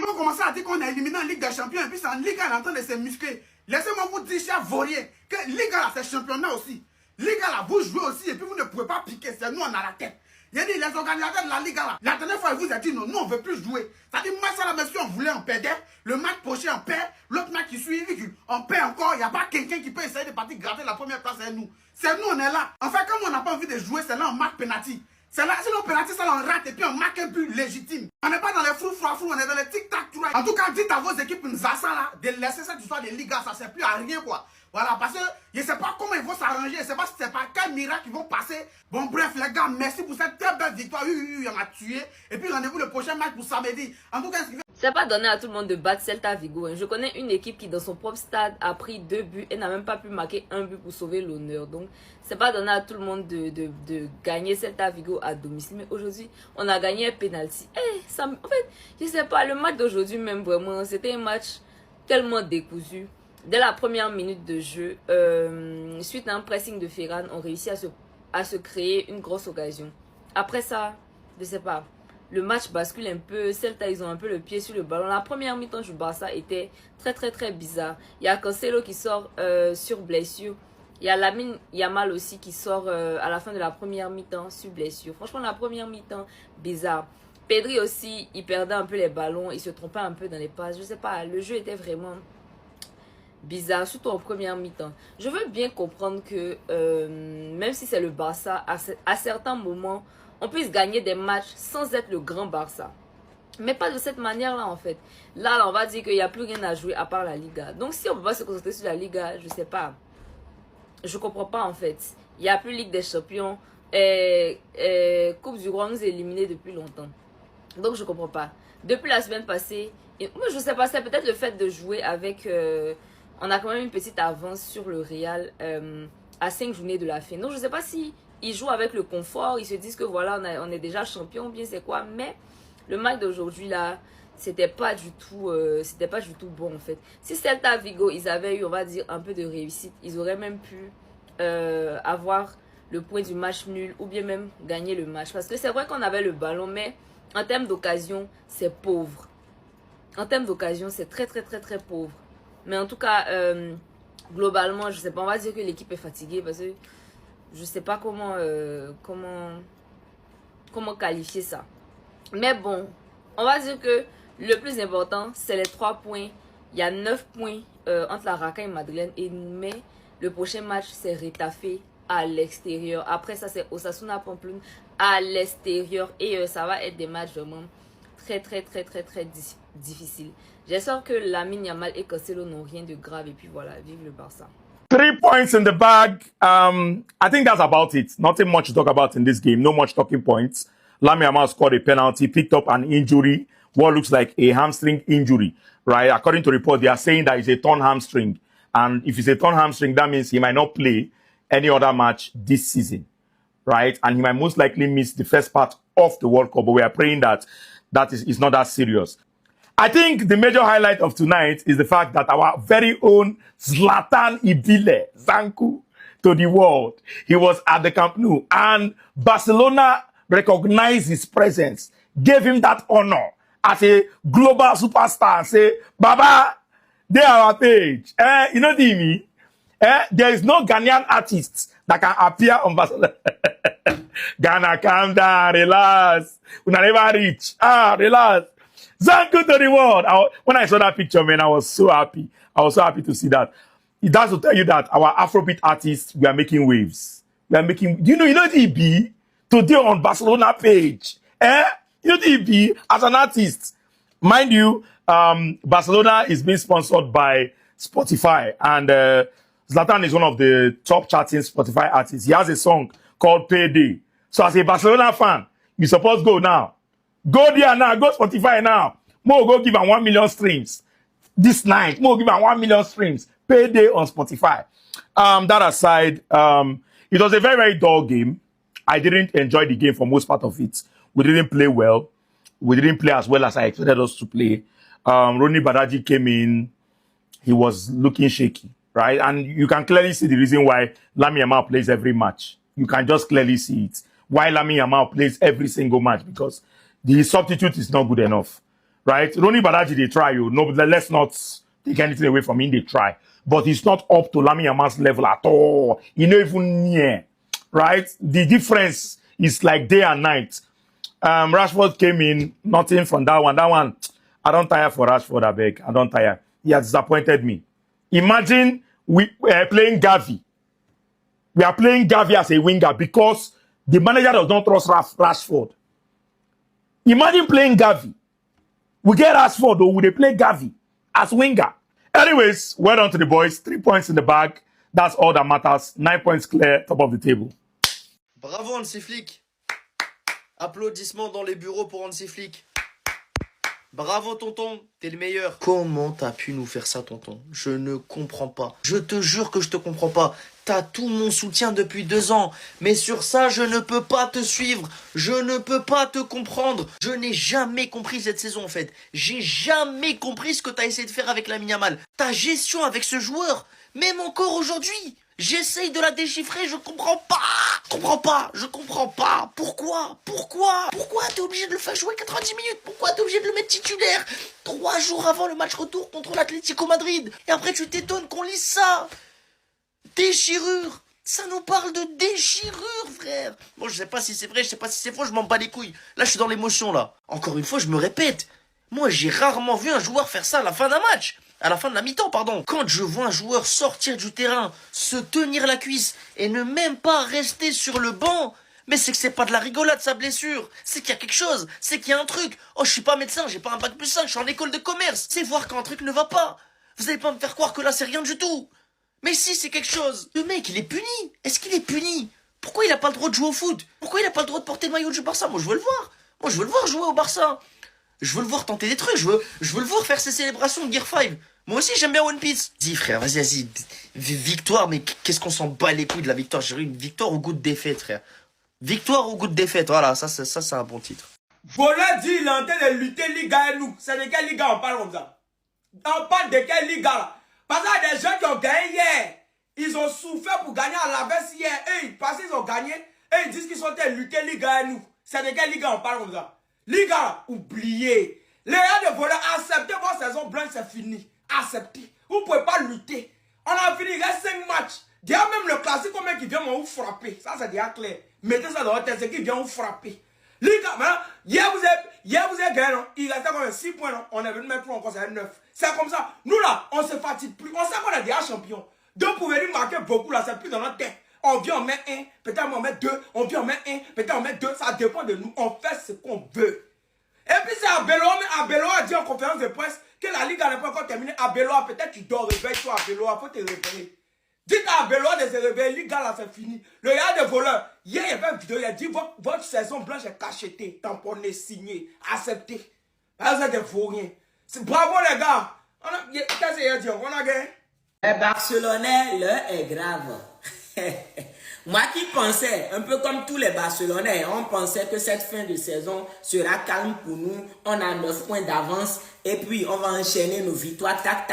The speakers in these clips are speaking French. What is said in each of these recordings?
vont commencer à dire qu'on est éliminé en Ligue des Champions et puis c'est en Ligue 1 en train de se muscler. Laissez-moi vous dire, chers vauriens, que Ligue 1 là, c'est championnat aussi. Ligue 1 là, vous jouez aussi et puis vous ne pouvez pas piquer. C'est nous, on a la tête. Il a dit, les organisateurs de la Ligue 1 là, la dernière fois, ils vous ont dit non, nous, on ne veut plus jouer. C'est-à-dire, moi, ça, la monsieur, on voulait, on perdait. Le match prochain, on perd. L'autre match qui suit, on perd encore. Il n'y a pas quelqu'un qui peut essayer de partir gratter la première place, c'est nous. C'est nous, on est là. En fait, comme on n'a pas envie de jouer, c'est là, on marque penalty. C'est là, sinon penalty, ça, on rate et puis on marque un but légitime. On n'est pas dans les frou, on est dans les tic-tac. En tout cas, dites à vos équipes, Nzassa, là, de laisser cette histoire de Liga, ça ne sert plus à rien, quoi. Voilà, parce que je ne sais pas comment ils vont s'arranger, je ne sais pas si c'est par quel miracle ils vont passer. Bon, bref, les gars, merci pour cette très belle victoire. Oui, on a tué. Et puis, rendez-vous le prochain match pour samedi. En tout cas, c'est pas donné à tout le monde de battre Celta Vigo. Je connais une équipe qui, dans son propre stade, a pris 2 buts et n'a même pas pu marquer un but pour sauver l'honneur. Donc, c'est pas donné à tout le monde de gagner Celta Vigo à domicile. Mais aujourd'hui, on a gagné un penalty. En fait, je sais pas, le match d'aujourd'hui, même vraiment, c'était un match tellement décousu. Dès la première minute de jeu, suite à un pressing de Ferran, on réussit à se créer une grosse occasion. Après ça, je sais pas, le match bascule un peu. Celta, ils ont un peu le pied sur le ballon. La première mi-temps du Barça était très bizarre. Il y a Cancelo qui sort sur blessure. Il y a Lamine Yamal aussi qui sort à la fin de la première mi-temps sur blessure. Franchement, la première mi-temps, bizarre. Pedri aussi, il perdait un peu les ballons. Il se trompait un peu dans les passes. Je sais pas, le jeu était vraiment bizarre, surtout en première mi-temps. Je veux bien comprendre que même si c'est le Barça, à certains moments, on puisse gagner des matchs sans être le grand Barça. Mais pas de cette manière-là, en fait. Là, on va dire qu'il n'y a plus rien à jouer à part la Liga. Donc, si on ne peut pas se concentrer sur la Liga, je ne sais pas. Je ne comprends pas, en fait. Il n'y a plus Ligue des Champions. Coupe du Roi nous est éliminés depuis longtemps. Donc, je ne comprends pas. Depuis la semaine passée, moi, je ne sais pas, c'est peut-être le fait de jouer avec... on a quand même une petite avance sur le Real à 5 journées de la fin. Donc, je ne sais pas si ils jouent avec le confort. Ils se disent que voilà, on est déjà champion, bien c'est quoi. Mais le match d'aujourd'hui, là, c'était pas du tout bon, en fait. Si Celta Vigo, ils avaient eu, on va dire, un peu de réussite, ils auraient même pu avoir le point du match nul ou bien même gagner le match. Parce que c'est vrai qu'on avait le ballon, mais en termes d'occasion, c'est pauvre. En termes d'occasion, c'est très pauvre. Mais en tout cas, globalement, je sais pas, on va dire que l'équipe est fatiguée parce que je sais pas comment qualifier ça. Mais bon, on va dire que le plus important, c'est les 3 points. Il y a 9 points entre la Racing et Madeleine et nous, mais le prochain match, c'est Retafe à l'extérieur. Après ça, c'est Osasuna Pamplona à l'extérieur et ça va être des matchs vraiment très difficiles. J'espère que Lamine Yamal et Cancelo n'ont rien de grave et puis voilà, vive le Barça. 3 points in the bag. I think that's about it. Nothing much to talk about in this game. No much talking points. Lamine Yamal scored a penalty, picked up an injury, what looks like a hamstring injury, right? According to report, they are saying that it's a torn hamstring. And if it's a torn hamstring, that means he might not play any other match this season, right? And he might most likely miss the first part of the World Cup. But we are praying that is not that serious. I think the major highlight of tonight is the fact that our very own Zlatan Ibile, Zanku, to the world. He was at the Camp Nou and Barcelona recognized his presence, gave him that honor as a global superstar and say, Baba, they are our page. You know what I mean? There is no Ghanaian artist that can appear on Barcelona. Ghana, calm down, relax. We never reach. Relax. Zanku to the world. When I saw that picture, man, I was so happy. I was so happy to see that. It does to tell you that our Afrobeat artists, we are making waves. We are making, you know the EB today on Barcelona page. You know the EB as an artist. Mind you, Barcelona is being sponsored by Spotify and Zlatan is one of the top charting Spotify artists. He has a song called Payday. So as a Barcelona fan, you supposed go now. Go there now. Go Spotify now. Mo go give him 1 million streams. This night, Mo give him 1 million streams. Payday on Spotify. That aside, it was a very dull game. I didn't enjoy the game for most part of it. We didn't play well. We didn't play as well as I expected us to play. Ronny Badaji came in. He was looking shaky, right? And you can clearly see the reason why Lamine Yamal plays every match. You can just clearly see it. Why Lamine Yamal plays every single match, because the substitute is not good enough, right? Ronnie Badaji, they try you. No, let's not take anything away from him, they try. But he's not up to Lamine Yamal's level at all. He's not even near, right? The difference is like day and night. Rashford came in, nothing from that one. That one, I don't tire for Rashford, I beg. I don't tire. He has disappointed me. Imagine we are playing Gavi. We are playing Gavi as a winger because the manager does not trust Rashford. Imagine playing Gavi. We get Rashford, or would they play Gavi as winger? Anyways, well done to the boys. 3 points in the bag. That's all that matters. 9 points clear, top of the table. Bravo Hansi Flick. Applaudissements dans les bureaux pour Hansi Flick. Bravo tonton, t'es le meilleur. Comment t'as pu nous faire ça tonton? Je ne comprends pas. Je te jure que je te comprends pas. T'as tout mon soutien depuis 2 ans. Mais sur ça, je ne peux pas te suivre. Je ne peux pas te comprendre. Je n'ai jamais compris cette saison en fait. J'ai jamais compris ce que t'as essayé de faire avec Lamine Yamal. Ta gestion avec ce joueur, même encore aujourd'hui. J'essaye de la déchiffrer, je comprends pas. Je comprends pas. Pourquoi t'es obligé de le faire jouer 90 minutes? Pourquoi t'es obligé de le mettre titulaire 3 jours avant le match retour contre l'Atlético Madrid? Et après tu t'étonnes qu'on lise ça. Déchirure. Ça nous parle de déchirure, frère. Bon, je sais pas si c'est vrai, je sais pas si c'est faux, je m'en bats les couilles. Là, je suis dans l'émotion, là. Encore une fois, je me répète. Moi, j'ai rarement vu un joueur faire ça à la fin d'un match. À la fin de la mi-temps, pardon. Quand je vois un joueur sortir du terrain, se tenir la cuisse et ne même pas rester sur le banc, mais c'est que c'est pas de la rigolade sa blessure. C'est qu'il y a quelque chose, c'est qu'il y a un truc. Oh, je suis pas médecin, j'ai pas un bac+5, je suis en école de commerce. C'est voir quand un truc ne va pas. Vous allez pas me faire croire que là c'est rien du tout. Mais si, c'est quelque chose. Le mec, il est puni. Est-ce qu'il est puni? Pourquoi il a pas le droit de jouer au foot? Pourquoi il a pas le droit de porter le maillot du Barça? Moi, je veux le voir. Moi, je veux le voir jouer au Barça. Je veux le voir tenter des trucs. Je veux le voir faire ses célébrations de Gear 5. Moi aussi, j'aime bien One Piece. Dis, frère, vas-y. Victoire, mais qu'est-ce qu'on s'en bat les couilles de la victoire? J'ai eu une victoire au goût de défaite, frère. Victoire au goût de défaite. Voilà, ça c'est un bon titre. Voilà, dit, il est en train de lutter, Liga et nous. C'est de quelle Liga on parle comme ça? On parle de quelle Liga là? Parce qu'il y a des gens qui ont gagné hier. Ils ont souffert pour gagner à la baisse hier. Et parce qu'ils ont gagné, et ils disent qu'ils sont en train de lutter, Liga et nous. C'est de quelle Liga on parle comme ça? Liga, oubliez. Les gars de voleur, acceptez votre saison blanche, c'est fini. Acceptez. Vous ne pouvez pas lutter. On a fini, il reste 5 matchs. Déjà même le classique, combien qui vient vous frapper. Ça, c'est déjà clair. Mettez ça dans votre tête, c'est qui vient vous frapper. Liga, maintenant, hier vous avez gagné, non? Il restait quand même 6 points, non? On est venu mettre encore, c'est 9. C'est comme ça. Nous là, on ne se fatigue plus. On sait qu'on est déjà champion. Donc pour venir marquer beaucoup là, c'est plus dans notre tête. On vient en mettre 1, peut-être on met 2. On vient en mettre 1, peut-être on met 2. Ça dépend de nous. On fait ce qu'on veut. Et puis c'est Abeloa a dit en conférence de presse que la Ligue n'est pas encore terminée. Abeloa, peut-être tu dors, réveille-toi Abeloa, faut te réveiller. Dites à Abeloa de se réveiller, Ligue là c'est fini. Le gars de voleur, hier il y avait une vidéo, il a dit votre saison blanche est cachetée, tamponnée, signée, acceptée. Là vous êtes des vauriens. Bravo les gars. Qu'est-ce qu'il a dit? On a gagné. Les Barcelonais, l'heure est grave. Moi qui pensais, un peu comme tous les Barcelonais, on pensait que cette fin de saison sera calme pour nous. On a 9 points d'avance et puis on va enchaîner nos victoires. Tac,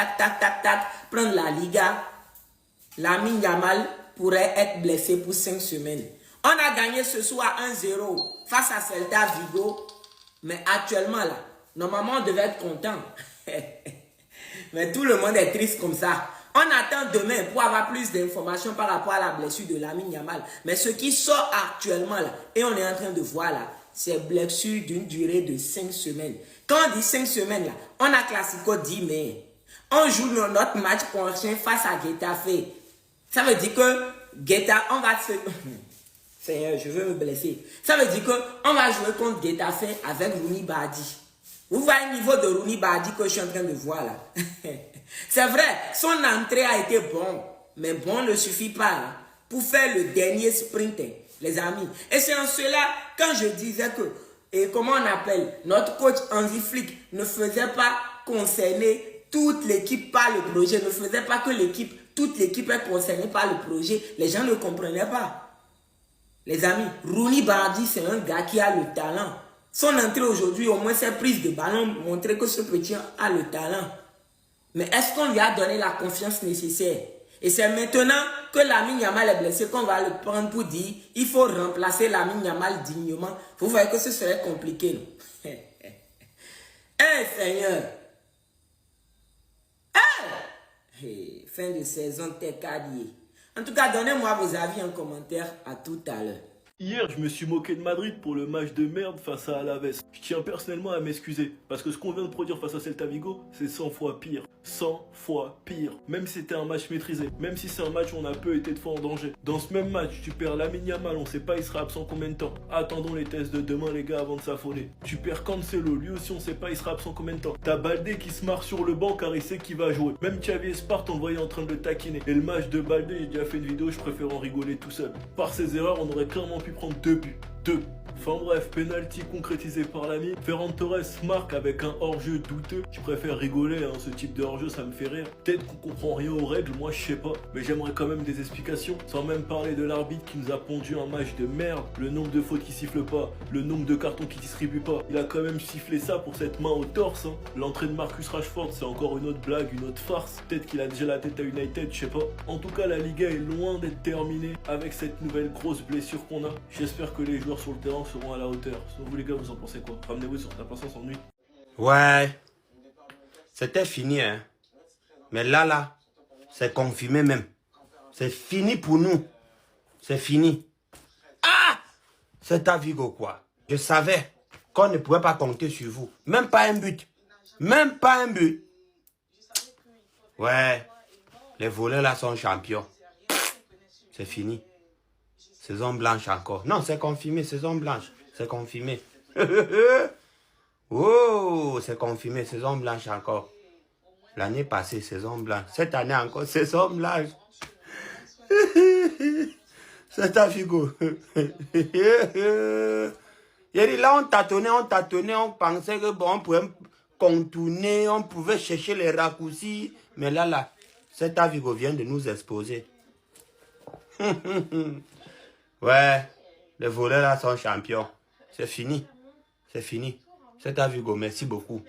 prendre la Liga. Lamine Yamal pourrait être blessé pour 5 semaines. On a gagné ce soir 1-0 face à Celta Vigo. Mais actuellement là, normalement on devait être content. Mais tout le monde est triste comme ça. On attend demain pour avoir plus d'informations par rapport à la blessure de Lamine Yamal. Mais ce qui sort actuellement là, et on est en train de voir là, c'est blessure d'une durée de 5 semaines. Quand on dit 5 semaines là, on a Classico 10 mai. On joue notre match prochain face à Getafe. Ça veut dire que Getafe, on va se... Seigneur, je veux me blesser. Ça veut dire qu'on va jouer contre Getafe avec Rooney Bardi. Vous voyez le niveau de Rooney Bardi que je suis en train de voir là. C'est vrai, son entrée a été bon, mais bon ne suffit pas hein, pour faire le dernier sprint, les amis. Et c'est en cela, quand je disais que, et comment on appelle, notre coach Hansi Flick ne faisait pas concerner toute l'équipe par le projet, ne faisait pas que toute l'équipe est concernée par le projet, les gens ne comprenaient pas. Les amis, Rooney Bardi, c'est un gars qui a le talent. Son entrée aujourd'hui, au moins ses prises de ballon, montrait que ce petit a le talent. Mais est-ce qu'on lui a donné la confiance nécessaire? Et c'est maintenant que Lamine Yamal est blessé qu'on va le prendre pour dire il faut remplacer Lamine Yamal dignement. Vous voyez que ce serait compliqué. Non? Eh Seigneur. Hey, fin de saison, t'es qualifié. En tout cas, donnez-moi vos avis en commentaire. À tout à l'heure. Hier, je me suis moqué de Madrid pour le match de merde face à Alaves. Je tiens personnellement à m'excuser, parce que ce qu'on vient de produire face à Celta Vigo, c'est 100 fois pire. 100 fois pire. Même si c'était un match maîtrisé, même si c'est un match où on a peu été de fois en danger. Dans ce même match, tu perds Lamine Yamal, on sait pas il sera absent combien de temps. Attendons les tests de demain les gars avant de s'affoler. Tu perds Cancelo, lui aussi on sait pas il sera absent combien de temps. T'as Baldé qui se marre sur le banc car il sait qu'il va jouer. Même Xavi Espart on le voyait en train de le taquiner. Et le match de Baldé, j'ai déjà fait une vidéo, je préfère en rigoler tout seul. Par ses erreurs, on aurait clairement pu prendre 2 buts. 2. Enfin bref, penalty concrétisé par l'ami. Ferran Torres marque avec un hors-jeu douteux. Je préfère rigoler, hein, ce type de hors-jeu ça me fait rire. Peut-être qu'on comprend rien aux règles, moi je sais pas. Mais j'aimerais quand même des explications. Sans même parler de l'arbitre qui nous a pondu un match de merde. Le nombre de fautes qui siffle pas, le nombre de cartons qui distribue pas. Il a quand même sifflé ça pour cette main au torse. Hein. L'entrée de Marcus Rashford c'est encore une autre blague, une autre farce. Peut-être qu'il a déjà la tête à United, je sais pas. En tout cas la Liga est loin d'être terminée avec cette nouvelle grosse blessure qu'on a. J'espère que les joueurs sur le terrain seront à la hauteur. Sinon vous les gars, vous en pensez quoi? Ramenez-vous sur ta place, on s'ennuie. Ouais, c'était fini, hein. Mais là, c'est confirmé même. C'est fini pour nous. C'est fini. Ah! C'est à Vigo, quoi. Je savais qu'on ne pouvait pas compter sur vous. Même pas un but. Même pas un but. Ouais, les voleurs là sont champions. C'est fini. Saison blanche encore. Non, c'est confirmé, saison blanche. C'est confirmé. Oh, c'est confirmé, saison blanche encore. L'année passée, saison blanche. Cette année encore, saison blanche. C'est à Figo. Il dit là, on tâtonnait, on pensait que bon, on pouvait contourner, on pouvait chercher les raccourcis. Mais là, cet Avigo vient de nous exposer. Ouais, les voleurs là sont champions. C'est fini. C'est fini. Cet Avigo, merci beaucoup.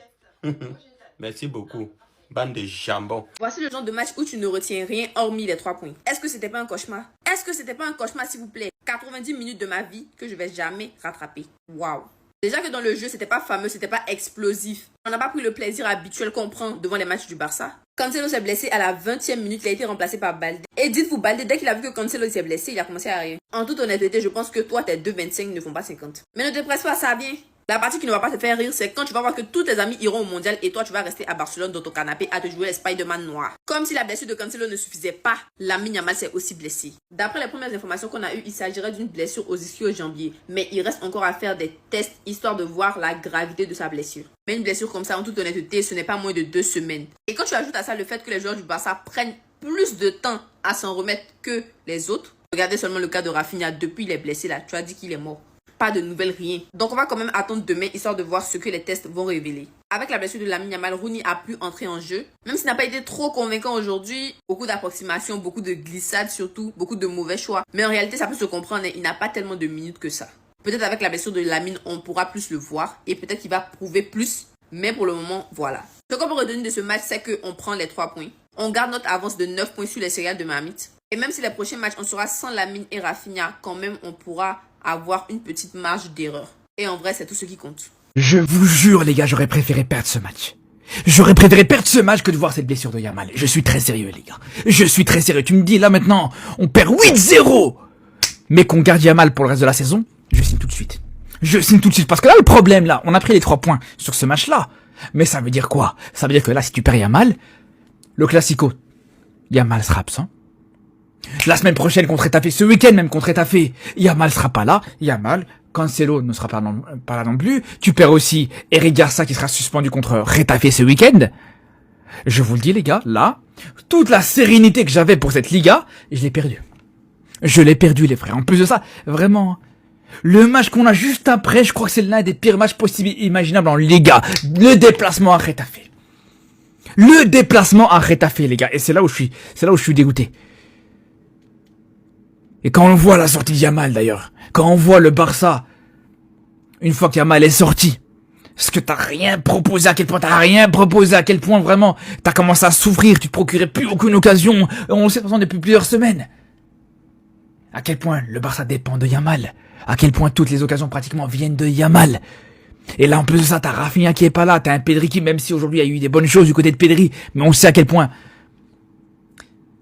Merci beaucoup. Bande de jambon. Voici le genre de match où tu ne retiens rien hormis les 3 points. Est-ce que c'était pas un cauchemar? Est-ce que c'était pas un cauchemar, s'il vous plaît? 90 minutes de ma vie que je vais jamais rattraper. Waouh. Déjà que dans le jeu, c'était pas fameux, c'était pas explosif. On n'a pas pris le plaisir habituel qu'on prend devant les matchs du Barça. Cancelo s'est blessé à la 20e minute, il a été remplacé par Baldé. Et dites-vous, Baldé, dès qu'il a vu que Cancelo s'est blessé, il a commencé à rire. En toute honnêteté, je pense que toi, tes 2,25 ne font pas 50. Mais ne te presse pas, ça vient. La partie qui ne va pas te faire rire, c'est quand tu vas voir que tous tes amis iront au mondial et toi tu vas rester à Barcelone dans ton canapé à te jouer les Spider-Man noirs. Comme si la blessure de Cancelo ne suffisait pas, Lamine Yamal s'est aussi blessé. D'après les premières informations qu'on a eues, il s'agirait d'une blessure aux ischio-jambiers. Mais il reste encore à faire des tests histoire de voir la gravité de sa blessure. Mais une blessure comme ça, en toute honnêteté, ce n'est pas moins de 2 semaines. Et quand tu ajoutes à ça le fait que les joueurs du Barça prennent plus de temps à s'en remettre que les autres, regardez seulement le cas de Rafinha, depuis il est blessé là, tu as dit qu'il est mort. Pas de nouvelles, rien. Donc on va quand même attendre demain histoire de voir ce que les tests vont révéler. Avec la blessure de Lamine Yamal, Rooney a pu entrer en jeu. Même s'il n'a pas été trop convaincant aujourd'hui, beaucoup d'approximations, beaucoup de glissades surtout, beaucoup de mauvais choix. Mais en réalité ça peut se comprendre, il n'a pas tellement de minutes que ça. Peut-être avec la blessure de Lamine, on pourra plus le voir et peut-être qu'il va prouver plus. Mais pour le moment, voilà. Ce qu'on peut retenir de ce match, c'est qu'on prend les 3 points. On garde notre avance de 9 points sur les céréales de Marmite. Et même si les prochains matchs, on sera sans Lamine et Rafinha, quand même, on pourra avoir une petite marge d'erreur. Et en vrai, c'est tout ce qui compte. Je vous jure, les gars, j'aurais préféré perdre ce match. J'aurais préféré perdre ce match que de voir cette blessure de Yamal. Je suis très sérieux, les gars. Je suis très sérieux. Tu me dis, là, maintenant, on perd 8-0, mais qu'on garde Yamal pour le reste de la saison, je signe tout de suite. Je signe tout de suite. Parce que là, le problème, là, on a pris les 3 points sur ce match-là. Mais ça veut dire quoi? Ça veut dire que là, si tu perds Yamal, le Classico, Yamal sera absent. La semaine prochaine contre Etafé, ce week-end même contre Etafé, Yamal sera pas là. Yamal, Cancelo ne sera pas là non plus. Tu perds aussi Eric Garcia qui sera suspendu contre Retafe ce week-end. Je vous le dis les gars, là, toute la sérénité que j'avais pour cette Liga, je l'ai perdue. Je l'ai perdue les frères. En plus de ça, vraiment, le match qu'on a juste après, je crois que c'est l'un des pires matchs possibles et imaginables en Liga. Le déplacement à Retafe. Le déplacement à Retafe les gars. Et c'est là où je suis dégoûté. Et quand on voit la sortie de Yamal d'ailleurs, quand on voit le Barça, une fois que Yamal est sorti, parce que t'as rien proposé, à quel point vraiment, t'as commencé à souffrir, tu te procurais plus aucune occasion, on le sait de toute façon depuis plusieurs semaines. À quel point le Barça dépend de Yamal, à quel point toutes les occasions pratiquement viennent de Yamal. Et là, en plus de ça, t'as Rafinha qui est pas là, t'as un Pedri qui, même si aujourd'hui il y a eu des bonnes choses du côté de Pedri, mais on sait à quel point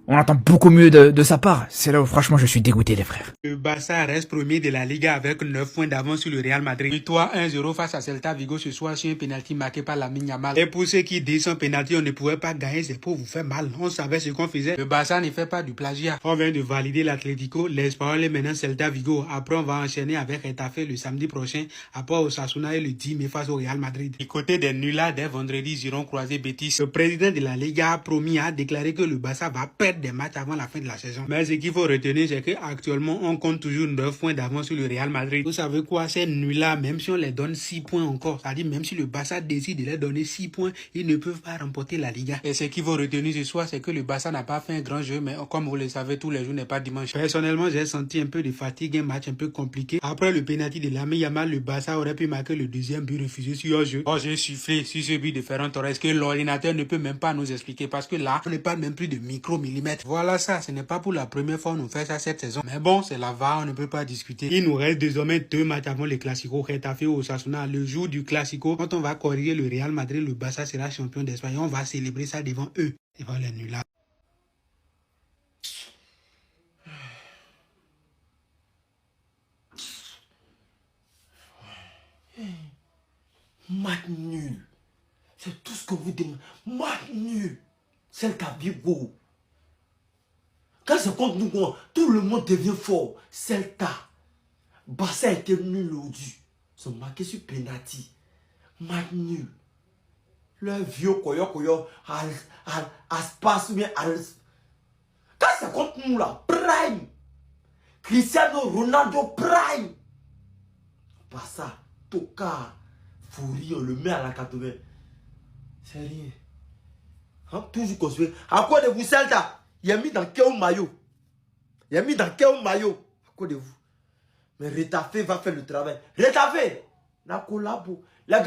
on entend beaucoup mieux de sa part. C'est là où franchement je suis dégoûté les frères. Le Barça reste premier de la Liga avec 9 points d'avance sur le Real Madrid. Victoire 1-0 face à Celta Vigo ce soir sur un penalty marqué par Lamine Yamal. Et pour ceux qui disent son penalty on ne pouvait pas gagner, c'est pour vous faire mal. On savait ce qu'on faisait. Le Barça ne fait pas du plagiat. On vient de valider l'Atlético, l'Espanyol et maintenant Celta Vigo. Après on va enchaîner avec Getafe le samedi prochain. Après Osasuna et le 10 mai face au Real Madrid. Du côté des nullards, dès vendredi ils iront croiser Betis. Le président de la Liga a promis, a déclaré que le Barça va perdre des matchs avant la fin de la saison. Mais ce qu'il faut retenir, c'est qu'actuellement, on compte toujours 9 points d'avance sur le Real Madrid. Vous savez quoi, ces nuls-là, même si on les donne 6 points encore, c'est-à-dire même si le Barça décide de les donner 6 points, ils ne peuvent pas remporter la Liga. Et ce qu'il faut retenir ce soir, c'est que le Barça n'a pas fait un grand jeu, mais comme vous le savez, tous les jours n'est pas dimanche. Personnellement, j'ai senti un peu de fatigue, un match un peu compliqué. Après le penalty de Lamine Yamal, le Barça aurait pu marquer le deuxième but refusé sur un jeu. Oh, j'ai soufflé sur ce but de Ferran Torres que l'ordinateur ne peut même pas nous expliquer parce que là, on ne parle même plus de micro-millimètres. Voilà ça. Ce n'est pas pour la première fois qu'on nous fait ça cette saison. Mais bon, c'est la VAR, on ne peut pas discuter. Il nous reste désormais 2 matchs avant les Clasico, Getafe ou Osasuna. Le jour du Clasico, quand on va corriger le Real Madrid, le Barça sera champion d'Espagne. On va célébrer ça devant eux, devant les nullards. Match nul. C'est tout ce que vous demandez. Match nul. Celta Vigo. Quand c'est contre nous, tout le monde devient fort. Celta. Barça était nul aujourd'hui. Ils sont marqués sur penalty. Match nul. Le vieux koyo, Aspas ou bien quand c'est contre nous là, prime. Cristiano Ronaldo prime. Barça, Toka, Fourier, on le met à la 80. C'est rien. Hein? Toujours construit. À quoi de vous, Celta? Il a mis dans quel maillot? Il a mis dans quel maillot? À quoi de vous? Mais Getafe va faire le travail. Getafe, la collabo. Les gars.